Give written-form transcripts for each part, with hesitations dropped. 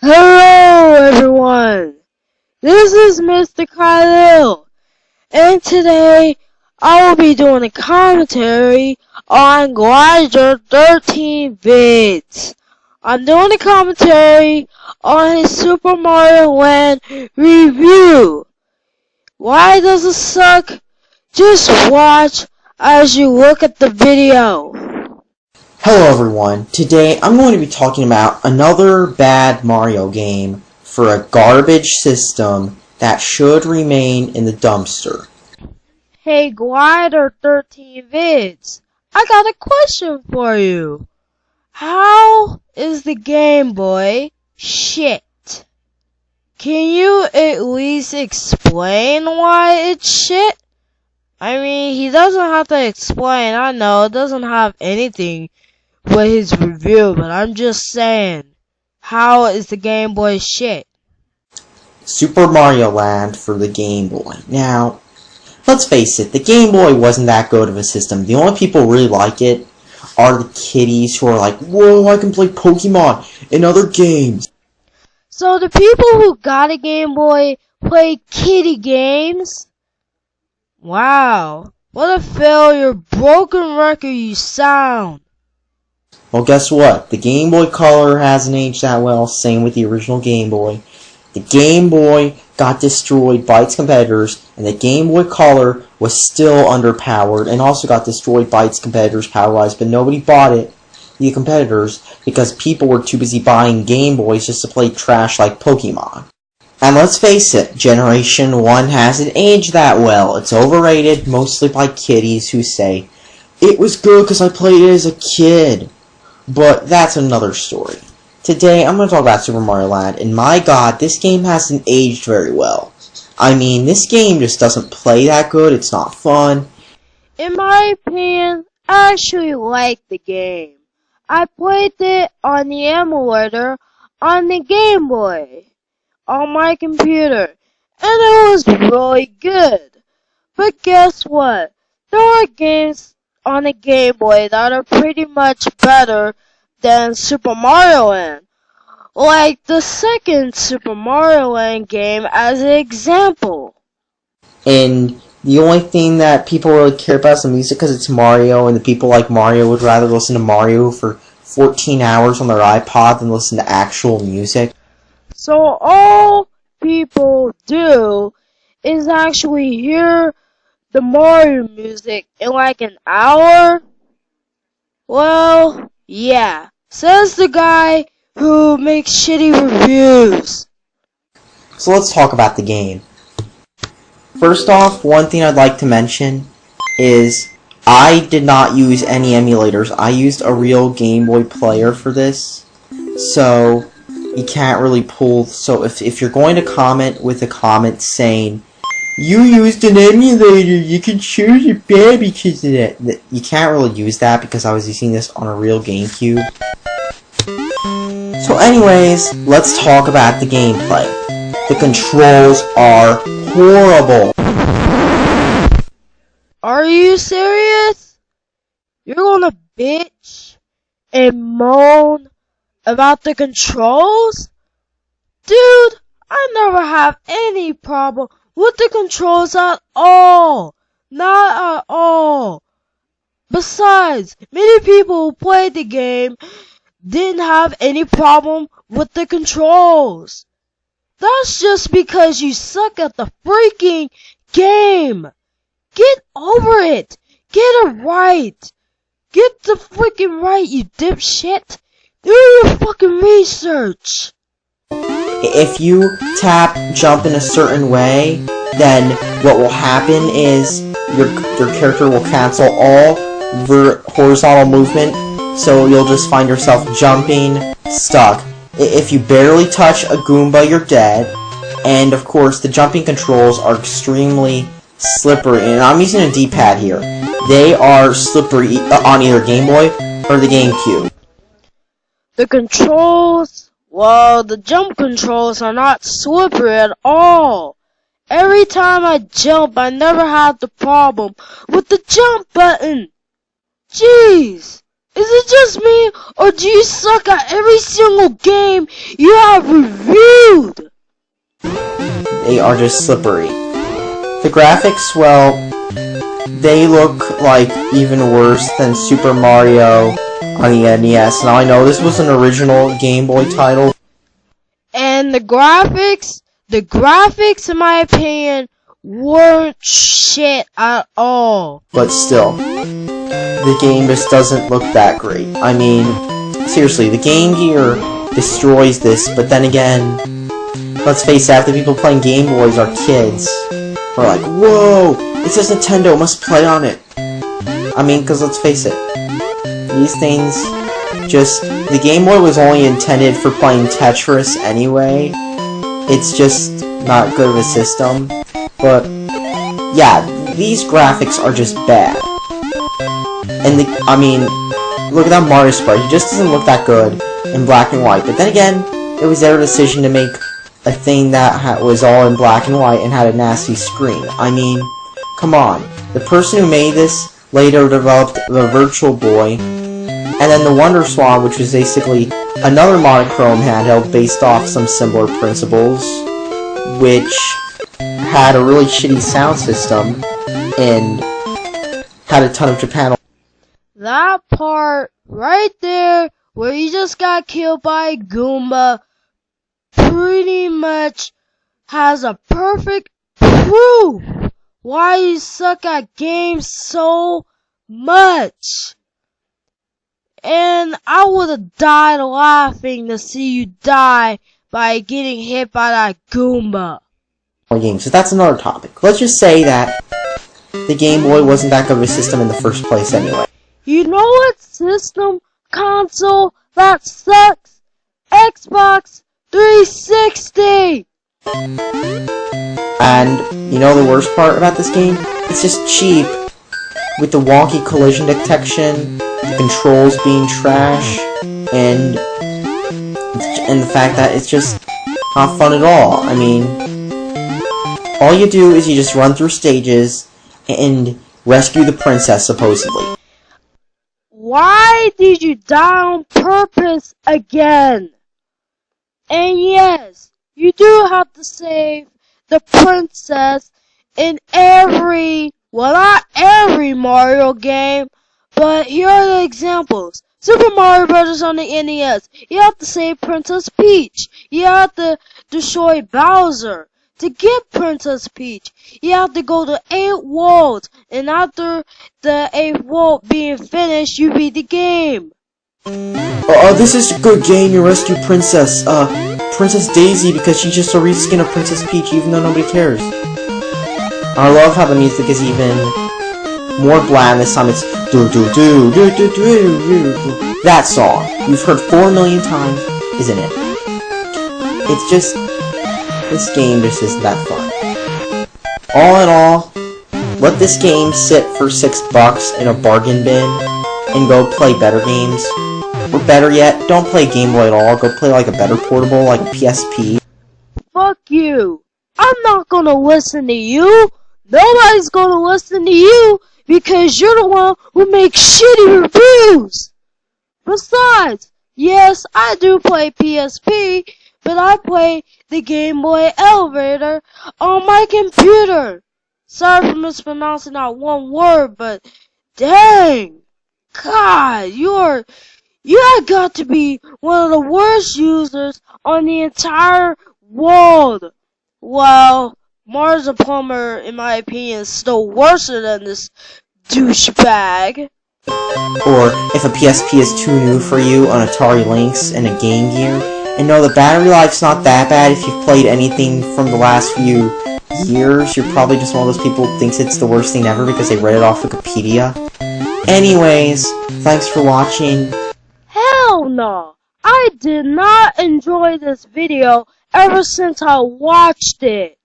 Hello everyone, this is Mr. Khalil, and today I will be doing a commentary on Glider 13 vids. I'm doing a commentary on his Super Mario Land review. Why does it suck? Just watch as you look at the video. Hello everyone, today I'm going to be talking about another bad Mario game for a garbage system that should remain in the dumpster. Hey Glider 13 vids, I got a question for you. How is the Game Boy shit? Can you at least explain why it's shit? I mean, he doesn't have to explain, I know, it doesn't have anything with his review, but I'm just saying, how is the Game Boy shit? Super Mario Land for the Game Boy. Now, let's face it, the Game Boy wasn't that good of a system. The only people who really like it are the kiddies who are like, whoa, I can play Pokemon and other games. So the people who got a Game Boy play kiddie games? Wow, what a failure, broken record you sound. Well, guess what? The Game Boy Color hasn't aged that well, same with the original Game Boy. The Game Boy got destroyed by its competitors, and the Game Boy Color was still underpowered, and also got destroyed by its competitors power-wise, but nobody bought it, the competitors, because people were too busy buying Game Boys just to play trash like Pokemon. And let's face it, Generation 1 hasn't aged that well. It's overrated, mostly by kiddies who say, it was good because I played it as a kid. But that's another story. Today, I'm going to talk about Super Mario Land, and my god, this game hasn't aged very well. I mean, this game just doesn't play that good, it's not fun. In my opinion, I actually like the game. I played it on the emulator on the Game Boy, on my computer, and it was really good. But guess what? There are games on the Game Boy that are pretty much better than Super Mario Land. Like the second Super Mario Land game as an example. And the only thing that people really care about is the music because it's Mario, and the people like Mario would rather listen to Mario for 14 hours on their iPod than listen to actual music. So all people do is actually hear the Mario music in like an hour? Well, yeah, says the guy who makes shitty reviews. So let's talk about the game. First off, one thing I'd like to mention is I did not use any emulators. I used a real Game Boy player for this, so you can't really pull. So if you're going to comment with a comment saying, you used an emulator, you can choose it bad because of that. You can't really use that because I was using this on a real GameCube. So anyways, let's talk about the gameplay. The controls are horrible. Are you serious? You're gonna bitch and moan about the controls? Dude, I never have any problem with the controls at all. Not at all. Besides, many people who played the game didn't have any problem with the controls. That's just because you suck at the freaking game. Get over it. Get it right. Get the freaking right, you dipshit. Do your fucking research. If you tap jump in a certain way, then what will happen is your character will cancel all horizontal movement, so you'll just find yourself jumping stuck. If you barely touch a Goomba, you're dead. And of course, the jumping controls are extremely slippery, and I'm using a D-pad here. They are slippery on either Game Boy or the GameCube. The controls, well, the jump controls are not slippery at all. Every time I jump, I never have the problem with the jump button. Jeez, Is it just me, or do you suck at every single game you have reviewed? They are just slippery. The graphics, well, they look like even worse than Super Mario on the NES. Now I know this was an original Game Boy title. And the graphics in my opinion, weren't shit at all. But still, the game just doesn't look that great. I mean, seriously, the Game Gear destroys this, but then again, let's face it, half the people playing Game Boys are kids. We're like, whoa, it says Nintendo, must play on it. I mean, because let's face it, these things the Game Boy was only intended for playing Tetris anyway. It's just not good of a system. But, yeah, these graphics are just bad. And, I mean, look at that Mario sprite. He just doesn't look that good in black and white. But then again, it was their decision to make a thing that was all in black and white and had a nasty screen. I mean, come on. The person who made this later developed the Virtual Boy, and then the Wonder Swan, which was basically another monochrome handheld based off some similar principles, which had a really shitty sound system and had a ton of Japan. That part right there where you just got killed by a Goomba pretty much has a perfect proof why you suck at games so much. And I would have died laughing to see you die by getting hit by that Goomba. Games, so that's another topic. Let's just say that the Game Boy wasn't that good of a system in the first place anyway. You know what system console that sucks? Xbox 360! And you know the worst part about this game? It's just cheap. With the wonky collision detection, the controls being trash, and the fact that it's just not fun at all. I mean, all you do is you just run through stages and rescue the princess, supposedly. Why did you die on purpose again? And yes, you do have to save the princess in every, well, not every Mario game, but here are the examples. Super Mario Bros. On the NES, you have to save Princess Peach. You have to destroy Bowser. To get Princess Peach, you have to go to 8 worlds, and after the 8th world being finished, you beat the game. This is a good game, you rescue Princess Daisy, because she's just a reskin of Princess Peach, even though nobody cares. I love how the music is even more bland this time. It's do-do-do-do-do-do-do-do. That song, you've heard 4 million times, isn't it? It's just, this game just isn't that fun. All in all, let this game sit for $6 in a bargain bin and go play better games. Or better yet, don't play Game Boy at all, go play like a better portable like PSP. Fuck you. I'm not gonna listen to you. Nobody's gonna listen to you because you're the one who makes shitty reviews. Besides, yes, I do play PSP, but I play the Game Boy Elevator on my computer. Sorry for mispronouncing that one word, but dang, God, you have got to be one of the worst users on the entire world. Well, Mars the Plumber, in my opinion, is still worse than this douchebag. Or if a PSP is too new for you on Atari Lynx and a Game Gear, and no, the battery life's not that bad if you've played anything from the last few years, you're probably just one of those people who thinks it's the worst thing ever because they read it off Wikipedia. Anyways, thanks for watching. Hell no! I did not enjoy this video ever since I watched it.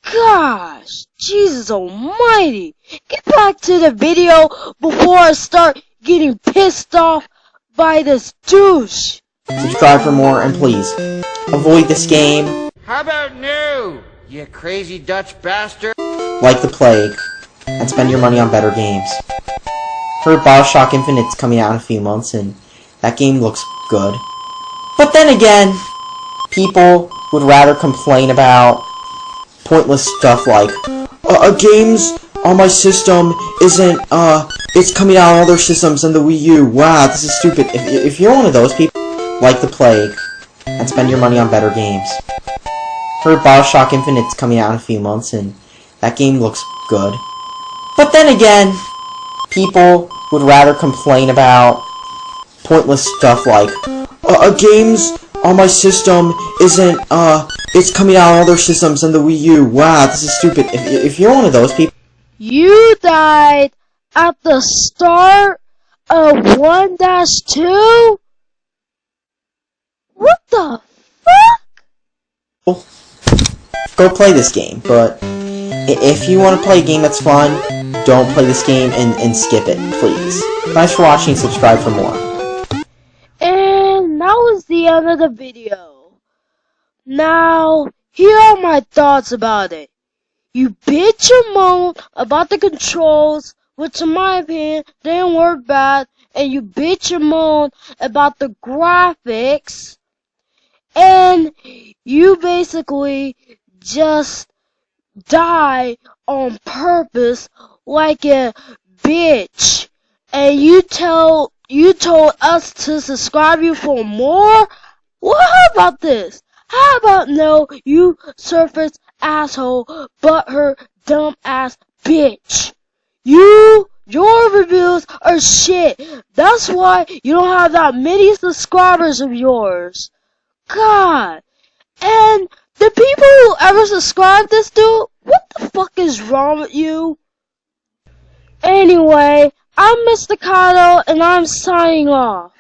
Gosh, Jesus almighty. Get back to the video before I start getting pissed off by this douche. Subscribe for more, and please, avoid this game. How about new, you crazy Dutch bastard? Like the plague, and spend your money on better games. Heard Bioshock Infinite's coming out in a few months, and that game looks good. But then again, people would rather complain about pointless stuff like, games on my system isn't, it's coming out on other systems than the Wii U. Wow, this is stupid. If you're one of those people, like the plague, and spend your money on better games. Heard Bioshock Infinite's coming out in a few months, and that game looks good. But then again, people would rather complain about pointless stuff like, games on my system isn't, it's coming out on other systems than the Wii U. Wow, this is stupid. If you're one of those people... You died at the start of 1-2? What the fuck? Go play this game, but if you want to play a game that's fun, don't play this game and skip it, please. Thanks for watching, subscribe for more. And that was the end of the video. Now, here are my thoughts about it. You bitch and moan about the controls, which in my opinion didn't work bad, and you bitch and moan about the graphics, and you basically just die on purpose like a bitch, and you told us to subscribe you for more? Well, how about this? How about no, you surface asshole, butthurt, dumb ass bitch? Your reviews are shit. That's why you don't have that many subscribers of yours. God. And the people who ever subscribe this dude, what the fuck is wrong with you? Anyway, I'm Mr. Kato and I'm signing off.